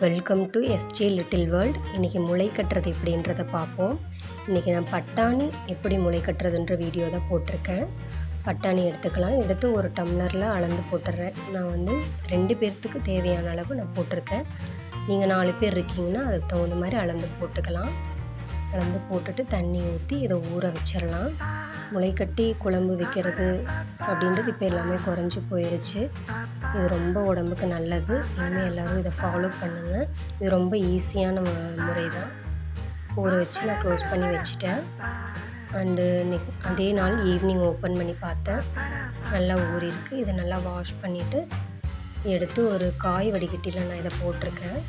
Welcome to SJ little world. இன்றைக்கி முளை கட்டுறது எப்படின்றத பார்ப்போம். இன்றைக்கி நான் பட்டாணி எப்படி முளை கட்டுறதுன்ற வீடியோ தான் போட்டிருக்கேன். பட்டாணி எடுத்துக்கலாம். எடுத்து ஒரு டம்ளரில் அளந்து போட்டுடுறேன். நான் வந்து 2 பேர்த்துக்கு தேவையான அளவு நான் போட்டிருக்கேன். நீங்கள் 4 பேர் இருக்கீங்கன்னா அதுக்கு தகுந்த மாதிரி அளந்து போட்டுக்கலாம். அளந்து போட்டுட்டு தண்ணி ஊற்றி இதை ஊற வச்சிடலாம். முளைக்கட்டி குழம்பு வைக்கிறது அப்படின்றது இப்போ எல்லாமே குறைஞ்சி போயிடுச்சு. இது ரொம்ப உடம்புக்கு நல்லது. இனிமேல் எல்லோரும் இதை ஃபாலோ பண்ணுங்கள். இது ரொம்ப ஈஸியான முறை தான். ஊற வச்சு நான் க்ளோஸ் பண்ணி வச்சுட்டேன். அண்டு அதே நாள் ஈவினிங் ஓப்பன் பண்ணி பார்த்தேன். நல்லா ஊறிருக்கு. இதை நல்லா வாஷ் பண்ணிவிட்டு எடுத்து ஒரு காய் வடிகட்டியில் நான் இதை போட்டிருக்கேன்.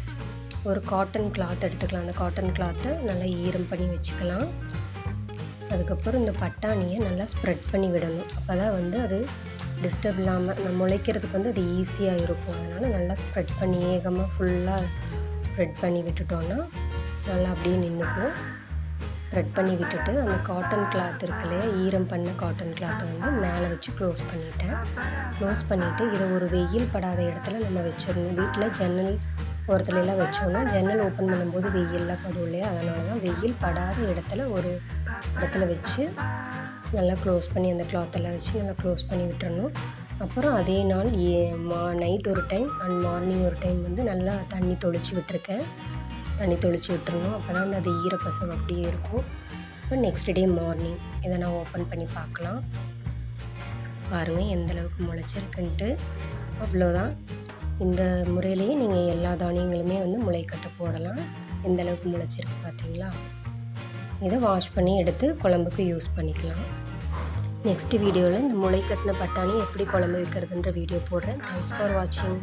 ஒரு காட்டன் கிளாத் எடுத்துக்கலாம். அந்த காட்டன் கிளாத்தை நல்லா ஈரம் பண்ணி வச்சுக்கலாம். அதுக்கப்புறம் இந்த பட்டாணியை நல்லா ஸ்ப்ரெட் பண்ணி விடணும். அப்போ தான் வந்து அது டிஸ்டர்ப் இல்லாமல் நம்ம முளைக்கிறதுக்கு வந்து அது ஈஸியாக இருக்கும். அதனால் நல்லா ஸ்ப்ரெட் பண்ணி ஏகமாக ஃபுல்லாக ஸ்ப்ரெட் பண்ணி விட்டுட்டோன்னா நல்லா அப்படியே நின்றுக்கும். ஸ்ப்ரெட் பண்ணி விட்டுட்டு அந்த காட்டன் கிளாத் இருக்கு இல்லையா, ஈரம் பண்ண காட்டன் கிளாத்தை வந்து மேலே வச்சு க்ளோஸ் பண்ணிட்டேன். க்ளோஸ் பண்ணிவிட்டு இதை ஒரு வெயில் படாத இடத்துல நம்ம வச்சிடணும். வீட்டில் ஜன்னல் ஓரத்துலலாம் வச்சோன்னா ஜன்னல் ஓப்பன் பண்ணும்போது வெயிலெலாம் படும் இல்லையா, அதனால தான் வெயில் படாத இடத்துல ஒரு இடத்துல வச்சு நல்லா க்ளோஸ் பண்ணி அந்த கிளாத்தெல்லாம் வச்சு நல்லா க்ளோஸ் பண்ணி விட்டுறணும். அப்புறம் அதே நாள் நைட் ஒரு டைம் அண்ட் மார்னிங் ஒரு டைம் வந்து நல்லா தண்ணி தொளிச்சு விட்டுருக்கேன். தண்ணி தொளிச்சு விட்டுறணும். அப்போ தான் அது ஈரப்பசம் அப்படியே இருக்கும். இப்போ நெக்ஸ்ட் டே மார்னிங் இதை நான் ஓப்பன் பண்ணி பார்க்கலாம். பாருங்கள் எந்தளவுக்கு முளைச்சிருக்குன்ட்டு. அவ்வளோதான். இந்த முறையிலேயே நீங்கள் எல்லா தானியங்களுமே வந்து முளைக்கட்ட போடலாம். எந்தளவுக்கு முளைச்சிருக்கு பார்த்தீங்களா. இதை வாஷ் பண்ணி எடுத்து குழம்புக்கு யூஸ் பண்ணிக்கலாம். நெக்ஸ்ட் வீடியோவில் இந்த முளை கட்டின பட்டாணி எப்படி குழம்பு வைக்கிறதுன்ற வீடியோ போடுறேன். தேங்க்ஸ் ஃபார் வாட்சிங்.